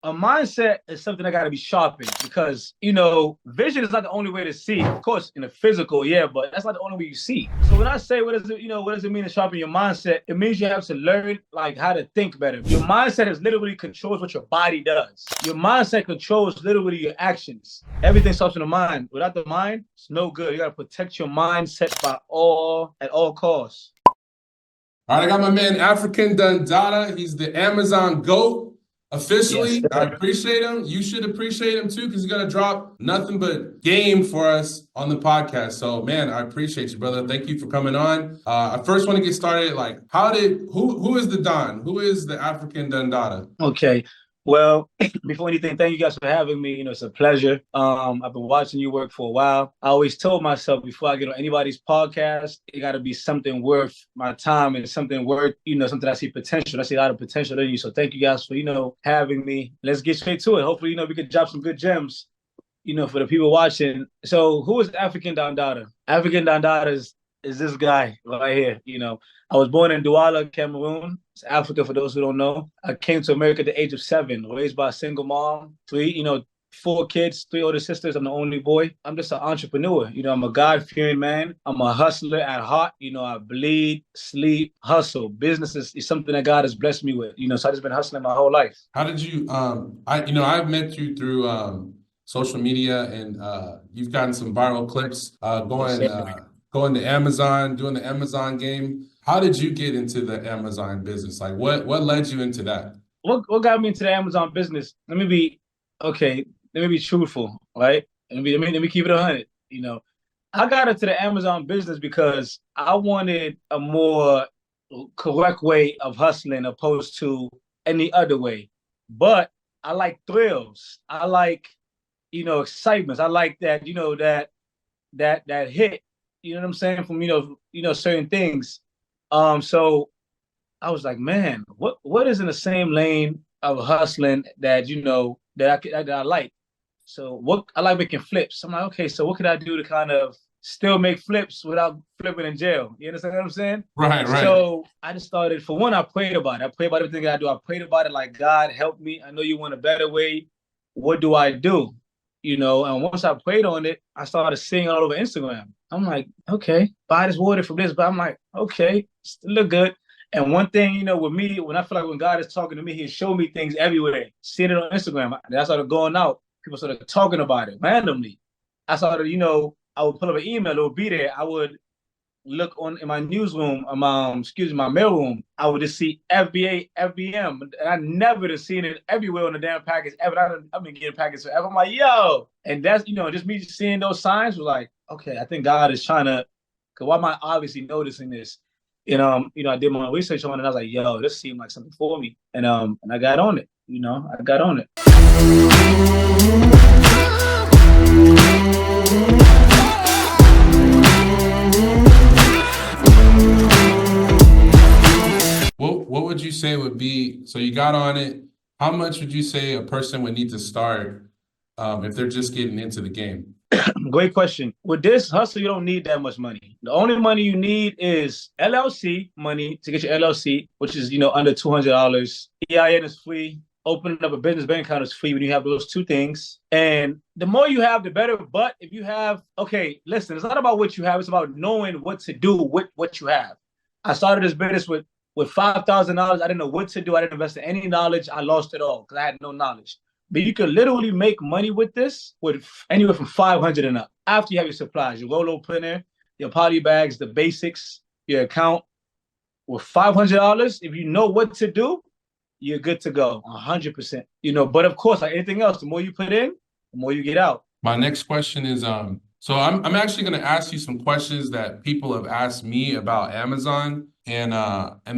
A mindset is something that got to be sharpened because, vision is not the only way to see. Of course, in the physical, yeah, but that's not the only way you see. So when I say what does it mean to sharpen your mindset? It means you have to learn like how to think better. Your mindset is literally controls what your body does. Your mindset controls literally your actions. Everything starts in the mind. Without the mind, it's no good. You got to protect your mindset at all costs. All right, I got my man African Dadaa. He's the Amazon GOAT. Yes, Officially, I sir. appreciate him. You should appreciate him too, because he's gonna drop nothing but game for us on the podcast. So, man, I appreciate you, brother. Thank you for coming on. I first want to get started. Like, who is the Don? Who is the African Dada? Okay. Well, before anything, thank you guys for having me. It's a pleasure. I've been watching you work for a while. I always told myself before I get on anybody's podcast, it got to be something worth my time and something worth, something I see potential. I see a lot of potential in you. So thank you guys for, having me. Let's get straight to it. Hopefully, we can drop some good gems, for the people watching. So who is African Dada? African Dada is this guy right here. I was born in Douala, Cameroon. It's Africa for those who don't know. I came to America at the age of 7, raised by a single mom, 4 kids, 3 older sisters. I'm the only boy. I'm just an entrepreneur. I'm a God-fearing man. I'm a hustler at heart. I bleed, sleep, hustle. Business is something that God has blessed me with. So I've just been hustling my whole life. How did you? I've met you through social media, and you've gotten some viral clips going to Amazon, doing the Amazon game. How did you get into the Amazon business? Like, what led you into that? What got me into the Amazon business? Let me be truthful, right? Let me keep it 100. I got into the Amazon business because I wanted a more correct way of hustling opposed to any other way. But I like thrills. I like, excitements. I like that, that hit. You know what I'm saying? From certain things. So I was like, man, what is in the same lane of hustling that that I like? So what I like making flips. I'm like, okay, so what could I do to kind of still make flips without flipping in jail? You understand what I'm saying? Right. So I just started. For one, I prayed about it. I prayed about everything I do. I prayed about it like, God, help me. I know you want a better way. What do I do? And once I prayed on it, I started seeing all over Instagram. I'm like, okay, buy this water from this, but I'm like, okay, still look good. And one thing, with me, when I feel like when God is talking to me, He'll show me things everywhere. Seeing it on Instagram, I started going out. People started talking about it randomly. I started, I would pull up an email, it would be there. I would look in my newsroom, my mailroom. I would just see FBA, FBM. And I never have seen it everywhere on the damn package ever. I've been getting packages forever. I'm like, yo. And that's, just me seeing those signs was like, okay, I think God is trying to, because why am I obviously noticing this? And I did my research on it and I was like, yo, this seemed like something for me. And I got on it, I got on it. What would you say would be, so you got on it, how much would you say a person would need to start if they're just getting into the game? Great question. With this hustle, you don't need that much money. The only money you need is LLC money to get your LLC, which is, under $200. EIN is free. Opening up a business bank account is free when you have those 2 things. And the more you have, the better. But if you have, okay, listen, it's not about what you have. It's about knowing what to do with what you have. I started this business with $5,000. I didn't know what to do. I didn't invest in any knowledge. I lost it all because I had no knowledge. But you can literally make money with this with anywhere from 500 and up. After you have your supplies, your Rolo printer, your poly bags, the basics, your account. With $500, if you know what to do, you're good to go, 100%. But of course, like anything else, the more you put in, the more you get out. My next question is, so I'm actually going to ask you some questions that people have asked me about Amazon, and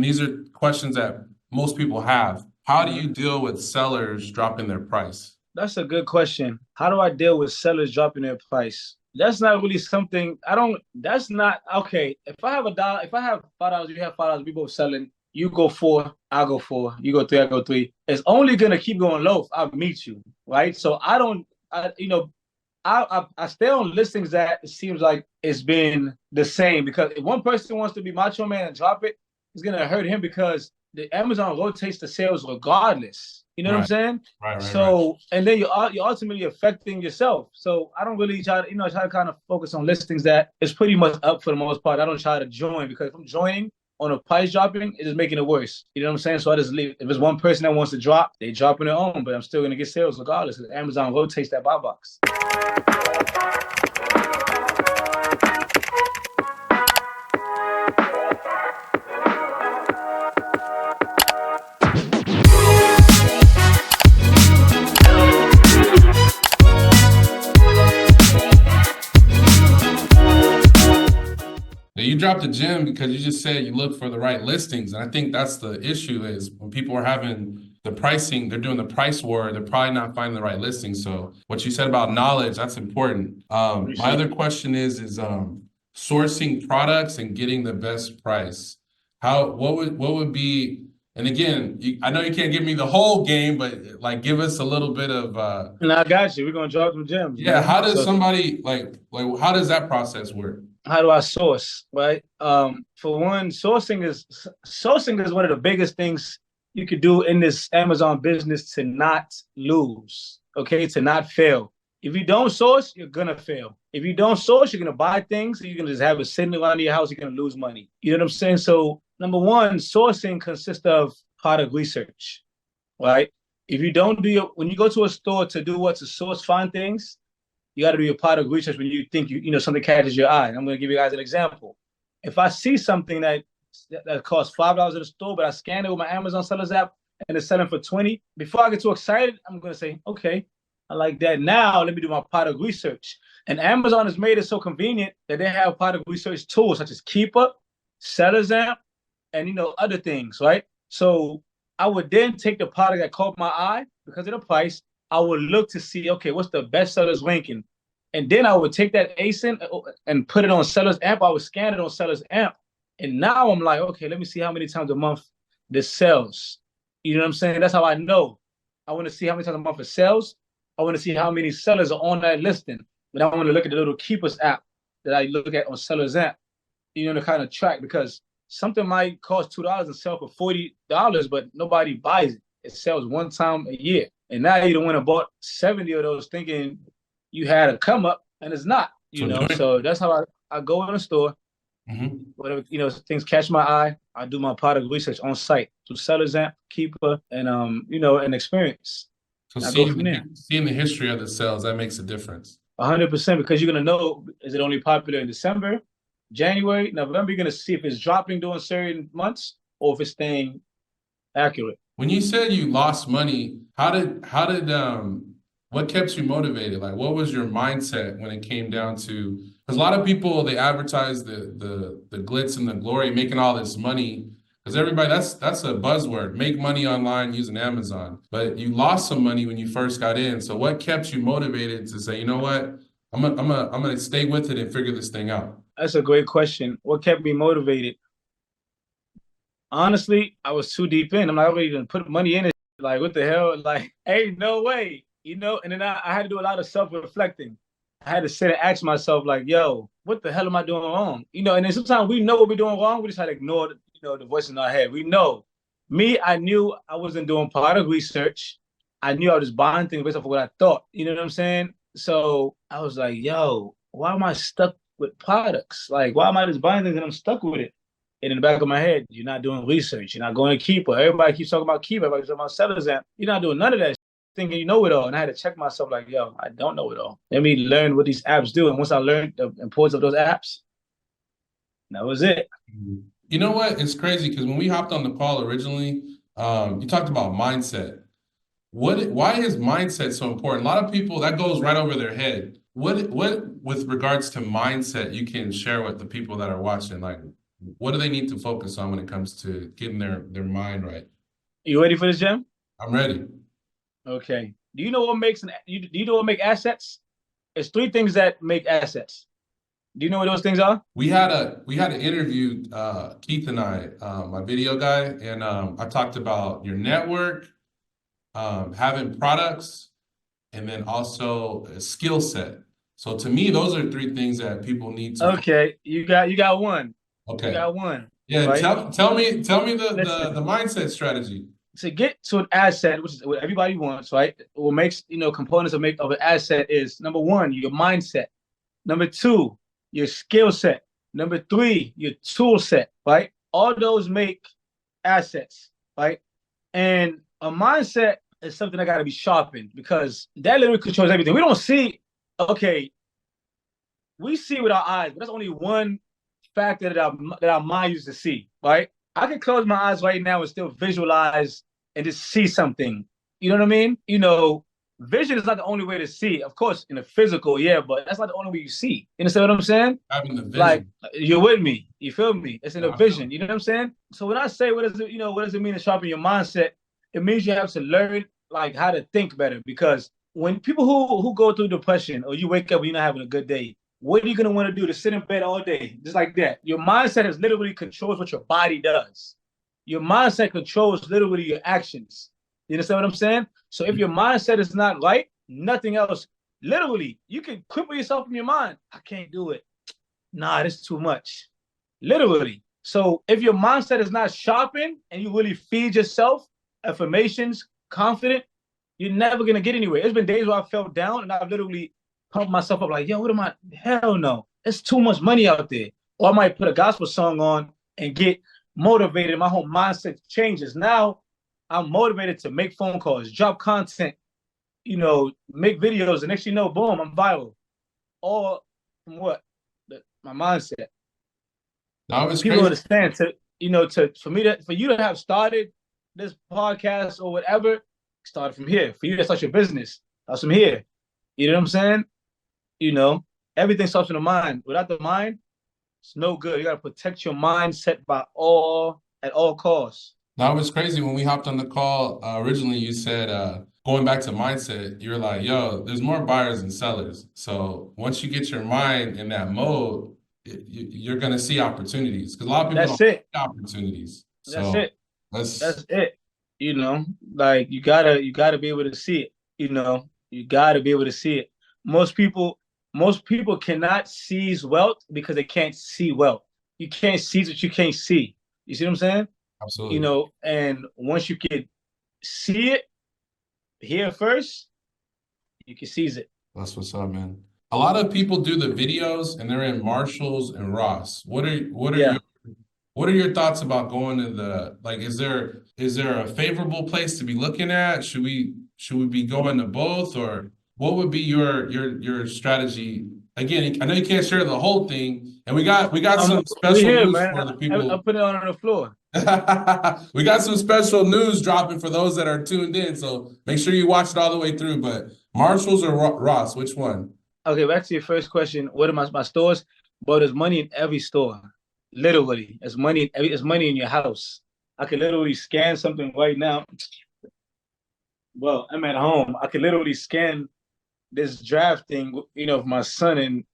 these are questions that most people have. How do you deal with sellers dropping their price? That's a good question. How do I deal with sellers dropping their price? That's not really something that's not okay. If I have $5, you have $5, we both selling. You go 4, I'll go 4. You go 3, I go 3. It's only gonna keep going low if I meet you, right? So I stay on listings that it seems like it's been the same, because if one person wants to be macho man and drop it, it's gonna hurt him because the Amazon rotates the sales regardless. You know what I'm Right, saying? right. So, and then you're ultimately affecting yourself. So I don't really try to, try to kind of focus on listings that is pretty much up for the most part. I don't try to join, because if I'm joining on a price dropping, it's just making it worse. You know what I'm saying? So I just leave. If it's one person that wants to drop, they drop on their own, but I'm still gonna get sales regardless, because Amazon rotates that buy box. Now, you dropped the gym because you just said you look for the right listings. And I think that's the issue is when people are having the pricing, they're doing the price war, they're probably not finding the right listing. So what you said about knowledge, that's important. My Appreciate other it. question is sourcing products and getting the best price. What would be, and again, I know you can't give me the whole game, but like give us a little bit of And I got you. We're gonna drop some gems, yeah, man. how does So somebody like how does that process work? how do I source? Right. For one, sourcing is one of the biggest things you could do in this Amazon business to not lose. Okay, to not fail. If you don't source, you're gonna fail. If you don't source, you're gonna buy things, you're gonna just have it sitting around your house, you're gonna lose money. You know what I'm saying? So number one, sourcing consists of product research, right? If you don't do your when you go to a store to do what to source, find things, you got to do your product research when you think something catches your eye. And I'm going to give you guys an example. If I see something that costs $5 at the store, but I scan it with my Amazon sellers app and it's selling for 20, before I get too excited, I'm going to say, okay, I like that. Now let me do my product research. And Amazon has made it so convenient that they have product research tools such as Keeper, Sellers app, and other things, right? So I would then take the product that caught my eye because of the price. I would look to see, okay, what's the best sellers ranking, and then I would take that ASIN and put it on Sellers Amp. I would scan it on Sellers Amp, and now I'm like, okay, let me see how many times a month this sells. You know what I'm saying? That's how I know. I want to see how many times a month it sells. I want to see how many sellers are on that listing. But I want to look at the little Keepers app that I look at on Sellers Amp, to kind of track, because something might cost $2 and sell for $40, but nobody buys it. It sells one time a year. And now you don't want to bought 70 of those thinking you had a come up, and it's not, So doing So that's how I go in the store. mhm. Whatever, things catch my eye, I do my product research on site through Sellers Amp, Keeper, and and Experience. So And I go from there. seeing the history of the sales, that makes a difference. 100%, because you're gonna know, is it only popular in December, January, November? You're gonna see if it's dropping during certain months or if it's staying accurate. When you said you lost money, how did what kept you motivated? Like what was your mindset when it came down to because a lot of people they advertise the glitz and the glory, making all this money. Because everybody that's a buzzword, make money online using Amazon. But you lost some money when you first got in. So what kept you motivated to say, you know what? I'm gonna stay with it and figure this thing out. That's a great question. What kept me motivated? Honestly, I was too deep in. I'm not really gonna put money in it. Like, what the hell? Like, hey, no way. And then I had to do a lot of self-reflecting. I had to sit and ask myself, like, yo, what the hell am I doing wrong? And then sometimes we know what we're doing wrong. We just had to ignore the voice in our head. We know. Me, I knew I wasn't doing product research. I knew I was just buying things based off of what I thought. You know what I'm saying? So I was like, yo, why am I stuck with products? Like, why am I just buying things and I'm stuck with it? And in the back of my head, you're not doing research. You're not going to Keeper. Everybody keeps talking about Keeper. Everybody keeps talking about Sellers App. You're not doing none of that, thinking you know it all. And I had to check myself like, yo, I don't know it all. Let me learn what these apps do. And once I learned the importance of those apps, that was it. You know what? It's crazy because when we hopped on the call originally, you talked about mindset. Why is mindset so important? A lot of people that goes right over their head. What with regards to mindset you can share with the people that are watching? Like, what do they need to focus on when it comes to getting their mind right? You ready for this, Jim? I'm ready. Okay. Do you know what makes do you know what make assets? It's three things that make assets. Do you know what those things are? We had an interview, Keith and I, my video guy, and I talked about your network, having products, and then also a skill set. So to me, those are three things that people need to. Okay, you got one. You Okay. got one. Yeah, right? tell me the Listen, mindset strategy. to get to an asset, which is what everybody wants, right? What makes components of an asset is number one, your mindset. Number two, your skill set. Number three, your tool set, right? All those make assets, right? And a mindset is something that got to be sharpened because that literally controls everything. We don't see, okay, we see with our eyes, but that's only one factor that our mind used to see, right? I can close my eyes right now and still visualize and just see something. You know what I mean? Vision is not the only way to see. Of course, in the physical, yeah, but that's not the only way you see. You understand what I'm saying? Having the Like vision. you're with me. You feel me? It's in Yeah, the I feel vision. it. You know what I'm saying? So when I say what does it mean to sharpen your mindset? It means you have to learn like how to think better. Because when people who go through depression or you wake up and you're not having a good day, what are you gonna want to do? To sit in bed all day, just like that. Your mindset has literally controls what your body does. Your mindset controls literally your actions. You understand what I'm saying? So if your mindset is not right, nothing else. Literally, you can cripple yourself from your mind. I can't do it. Nah, this is too much. Literally. So if your mindset is not sharpened and you really feed yourself affirmations, confident, you're never gonna get anywhere. There's been days where I felt down and I've literally pumped myself up like, yo, what am I? Hell no. It's too much money out there. Or I might put a gospel song on and get motivated. My whole mindset changes. Now I'm motivated to make phone calls, drop content, make videos. The next thing you know, boom, I'm viral. All from what? My mindset. Now it's People crazy. understand for you to have started this podcast or whatever, started from here. For you to start your business, that's from here. You know what I'm saying? You know, everything starts from the mind. Without the mind, it's no good. You gotta protect your mindset at all costs. Now it's crazy when we hopped on the call. Originally, you said going back to mindset, you're like, "Yo, there's more buyers than sellers." So once you get your mind in that mode, you're gonna see opportunities because a lot of people don't That's it. see opportunities. That's So it. that's That's it. You know, like you gotta be able to see it. You gotta be able to see it. Most people, most people cannot seize wealth because they can't see wealth. You can't seize what you can't see. You see what I'm saying? absolutely. And once you can see it here first, you can seize it. That's what's up, man. A lot of people do the videos and they're in Marshalls and Ross. Yeah. What are your thoughts about going to the like is there a favorable place to be looking at? Should we be going to both or what would be your strategy? Again, I know you can't share the whole thing, and we got some We special here, news man. for the I people. put it on the floor. We got some special news dropping for those that are tuned in, so make sure you watch it all the way through. But Marshalls or Ross, which one? Okay, back to your first question. What are my stores? But there's money in every store. Literally, there's money in your house. I can literally scan something right now. Well, I'm at home. I can literally scan this draft thing, for my son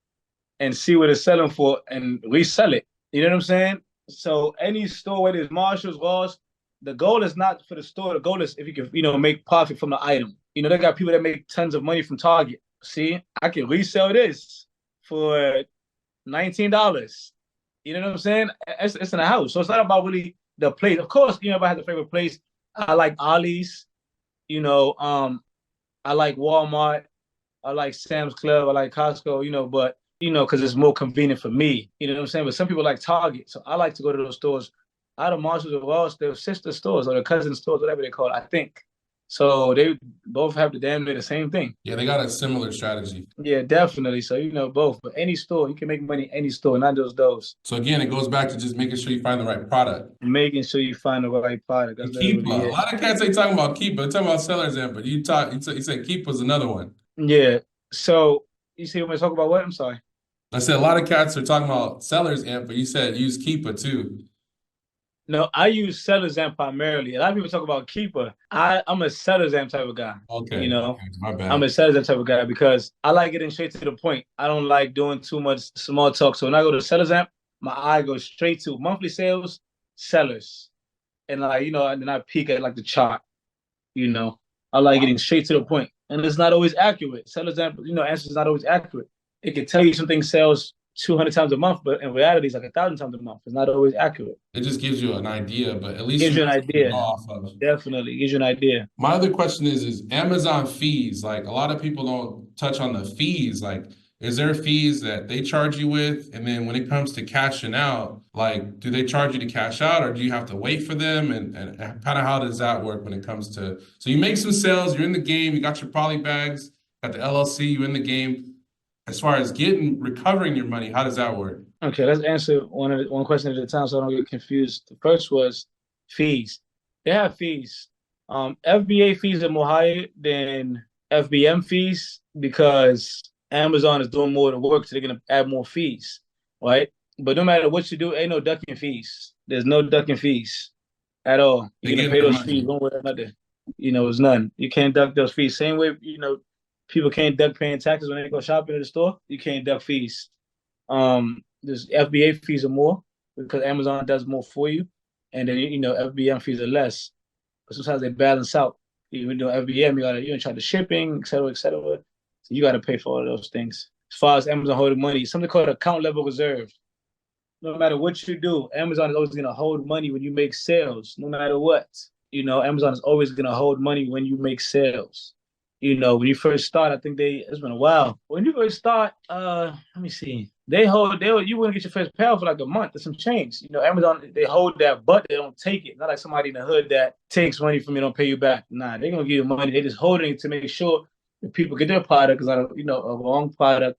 and see what it's selling for and resell it. You know what I'm saying? So any store, whether it's Marshalls, Ross, the goal is not for the store. The goal is if you can, make profit from the item. They got people that make tons of money from Target. See, I can resell this for $19. You know what I'm saying? It's in the house. So it's not about really the place. Of course, if I have the favorite place, I like Ollie's, I like Walmart, I like Sam's Club, I like Costco, but because it's more convenient for me. You know what I'm saying? But some people like Target. So I like to go to those stores. Out of Marshalls or Ross, they're sister stores or their cousin stores, whatever they call it, I think. So they both have the damn near the same thing. Yeah, they got a similar strategy. Yeah, definitely. So both. But any store, you can make money any store, not just those. So again, it goes back to just making sure you find the right product. Making sure you find the right product. That's And Keepa. literally A it. lot of cats ain't talking about Keepa. They're talking about Sellers Amp, but you said Keepa was another one. Yeah. So you see when we talk about what? I'm sorry. I said a lot of cats are talking about Sellers Amp, but you said use Keepa too. No, I use Sellers Amp primarily. A lot of people talk about Keeper. I'm a Sellers Amp type of guy. You Okay, know, okay, my I'm bad. a Sellers Amp type of guy because I like getting straight to the point. I don't like doing too much small talk. So when I go to Sellers Amp, my eye goes straight to monthly sales, sellers, and and then I peek at like the chart. You know, I like getting straight to the point, and it's not always accurate. Sellers Amp, answers not always accurate. It can tell you something sells 200 times a month, but in reality, it's like 1,000 times a month. It's not always accurate. It just gives you an idea, but at least Gives you you know an something to go idea. off of. Definitely gives you an idea. My other question is Amazon fees. Like a lot of people don't touch on the fees. Like, is there fees that they charge you with? And then when it comes to cashing out, like, do they charge you to cash out or do you have to wait for them? And kind of how does that work when it comes to, so you make some sales, you're in the game, you got your poly bags, got the LLC, you're in the game. As far as recovering your money, how does that work? Okay, let's answer one question at a time so I don't get confused. The first was fees. They have fees. FBA fees are more higher than FBM fees because Amazon is doing more of the work, so they're gonna add more fees, right? But no matter what you do, ain't no ducking fees. There's no ducking fees at all. They You're gonna get pay their those fees money. one way or another. It's none. You can't duck those fees. Same way, people can't duck paying taxes when they go shopping at the store. You can't duck fees. There's FBA fees are more because Amazon does more for you, and then FBM fees are less. But sometimes they balance out. Even though FBM, you charge the shipping, et cetera, et cetera. So you gotta pay for all of those things. As far as Amazon holding money, something called account level reserve. No matter what you do, Amazon is always gonna hold money when you make sales, no matter what. Amazon is always gonna hold money when you make sales. When you first start, I think it's been a while. When you first start, let me see. You wouldn't get your first payout for like a month or some change. Amazon, they hold that, but they don't take it. Not like somebody in the hood that takes money from you, don't pay you back. Nah, they're gonna give you money. They just holding it to make sure that people get their product because a wrong product.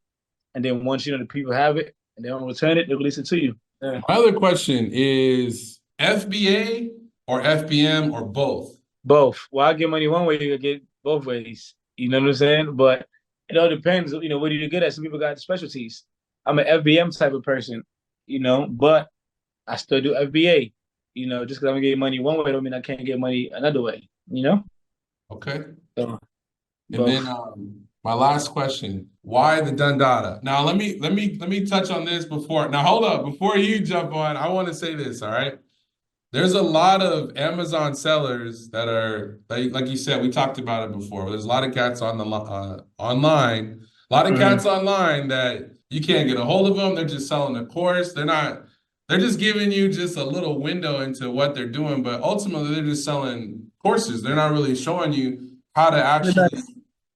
And then once the people have it and they don't return it, they release it to you. Yeah. My other question is FBA or FBM or both? Both. Well, I get money one way, you get both ways. You know what I'm saying? But it all depends. What do you get at? Some people got specialties. I'm an FBM type of person, but I still do FBA. Just because I'm gonna get money one way don't mean I can't get money another way. Okay. So And both. then my last question, why the Dadaa? Now let me touch on this before. Now hold up, before you jump on, I want to say this, all right? There's a lot of Amazon sellers that are like you said, we talked about it before. There's a lot of cats on the online, a lot of Mhm. cats online that you can't get a hold of them. They're just selling a course. They're just giving you just a little window into what they're doing, but ultimately they're just selling courses. They're not really showing you how to actually,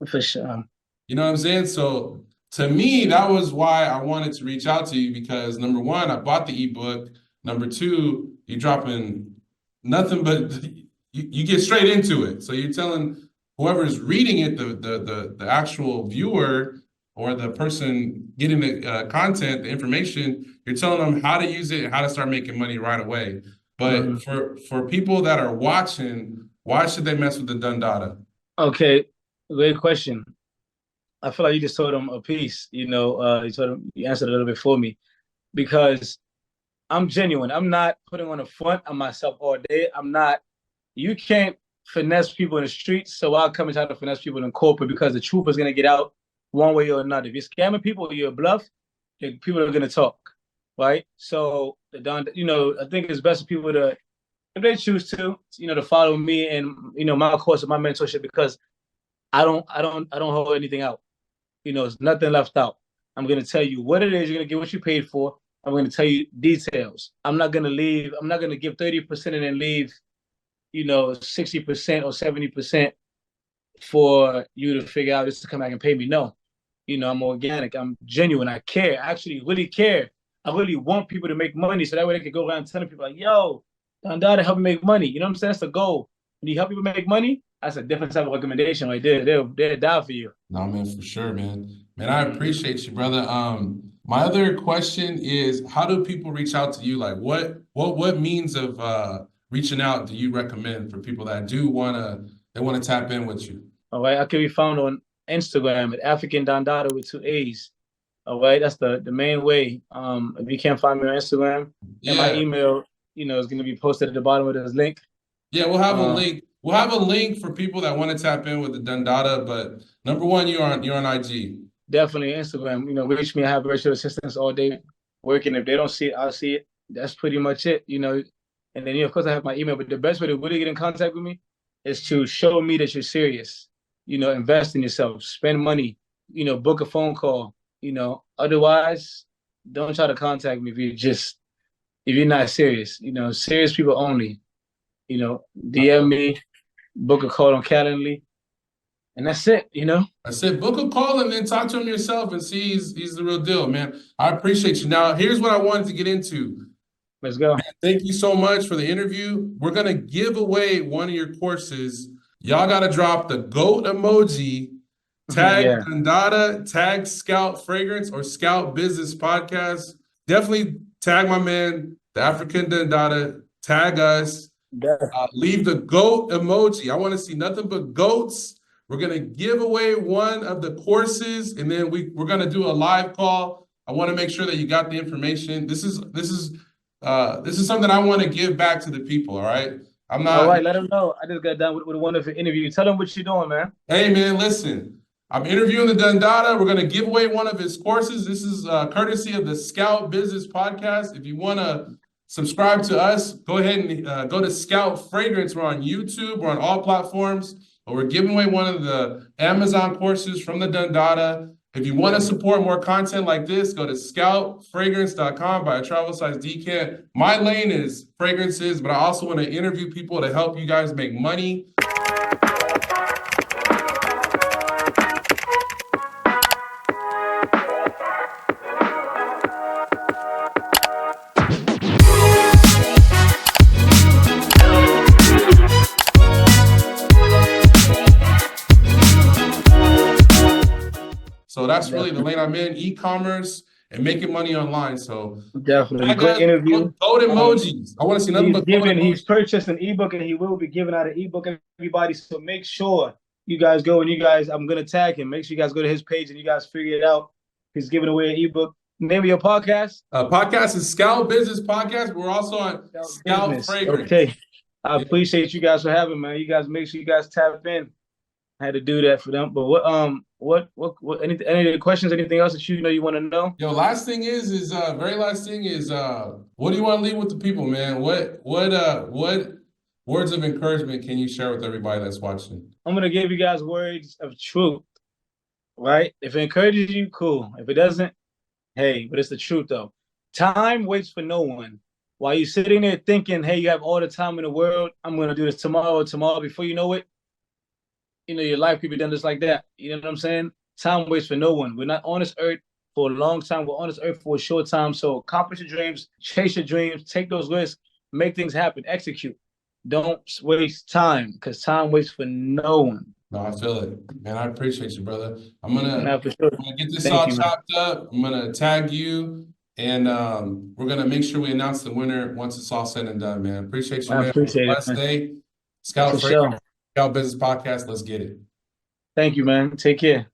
For sure. you know what I'm saying? So to me, that was why I wanted to reach out to you because number one, I bought the ebook. Number two, you're dropping nothing but you get straight into it. So you're telling whoever's reading it, the actual viewer or the person getting the content, the information, you're telling them how to use it, how to start making money right away. But Mhm. for people that are watching, why should they mess with the Dundada? Okay, great question. I feel like you just told them a piece. You answered a little bit for me because I'm genuine. I'm not putting on a front on myself all day. I'm not. You can't finesse people in the streets, so I'll come and try to finesse people in corporate because the truth is gonna get out one way or another. If you're scamming people or you're a bluff, people are gonna talk, right? So I think it's best for people to, if they choose to follow me and my course and my mentorship because I don't hold anything out. It's nothing left out. I'm gonna tell you what it is. You're gonna get what you paid for. I'm gonna tell you details. I'm not gonna leave. I'm not gonna give 30% and then leave, 60% or 70% for you to figure out just to come back and pay me. No, I'm organic. I'm genuine. I care. I actually really care. I really want people to make money so that way they can go around telling people like, yo, I'm down to help you make money. You know what I'm saying? That's the goal. When you help people make money, that's a different type of recommendation right there. They'll die for you. No, man, for sure, man. Man, I appreciate you, brother. My other question is, how do people reach out to you? Like, what means of reaching out do you recommend for people that want to tap in with you? All right. I can be found on Instagram at African Dandada with two A's. All right. That's the main way. If you can't find me on Instagram, and my Yeah, email, is going to be posted at the bottom of this link. yeah, we'll have a Um, link. We'll have a link for people that want to tap in with the Dundada. But number one, you're on IG. Definitely Instagram. Reach me. I have virtual assistants all day working. If they don't see it, I'll see it. That's pretty much it. And then, of course, I have my email. But the best way to really get in contact with me is to show me that you're serious. Invest in yourself, spend money, book a phone call. Otherwise, don't try to contact me if you're not serious. Serious people only. DM me, book a call on Calendly, and that's it. I said, book a call and then talk to him yourself and see he's the real deal, man. I appreciate you. Now, here's what I wanted to get into. Let's go. Thank you so much for the interview. We're going to give away one of your courses. Y'all got to drop the GOAT emoji, tag Yeah. Dadaa, tag Scout Fragrance or Scout Business Podcast. Definitely tag my man, the African Dadaa, tag us. Leave the GOAT emoji. I want to see nothing but goats. We're going to give away one of the courses, and then we're going to do a live call. I want to make sure that you got the information. This is something I want to give back to the people, all right? I'm not. All right, let them know. I just got done with a wonderful interview. Tell them what you're doing, man. Hey, man, listen. I'm interviewing the Dadaa. We're going to give away one of his courses. This is courtesy of the Scout Business Podcast. If you want to subscribe to us, go ahead and go to Scout Fragrance. We're on YouTube. We're on all platforms. But we're giving away one of the Amazon courses from the Dadaa. If you want to support more content like this, go to scoutfragrance.com, buy a travel size decant. My lane is fragrances, but I also want to interview people to help you guys make money. So that's really the lane I'm in, e-commerce and making money online. So definitely great interview. Goat emojis. I want to see nothing but goat emojis. He's purchased an ebook and he will be giving out an ebook to everybody. So make sure you guys go and I'm gonna tag him. Make sure you guys go to his page and you guys figure it out. He's giving away an ebook. Name of your podcast? Podcast is Scout Business Podcast. We're also on Scout Fragrance. Okay. I appreciate you guys for having me, man. You guys make sure you guys tap in. I had to do that for them. But what any questions, anything else that you want to know? Yo, last thing is very last thing is what do you want to leave with the people, man? What words of encouragement can you share with everybody that's watching? I'm gonna give you guys words of truth. Right? If it encourages you, cool. If it doesn't, hey, but it's the truth though. Time waits for no one. While you're sitting there thinking, hey, you have all the time in the world, I'm gonna do this tomorrow, before you know it, your life could be done just like that. You know what I'm saying? Time waits for no one. We're not on this earth for a long time. We're on this earth for a short time. So accomplish your dreams, chase your dreams, take those risks, make things happen, execute. Don't waste time because time waits for no one. No, I feel it. Man, I appreciate you, brother. I'm gonna get this all chopped up. I'm gonna tag you. And we're gonna make sure we announce the winner once it's all said and done, man. Appreciate you, man. Appreciate it. Blessed day. Scout Fragrance, Scout Business Podcast. Let's get it. Thank you, man. Take care.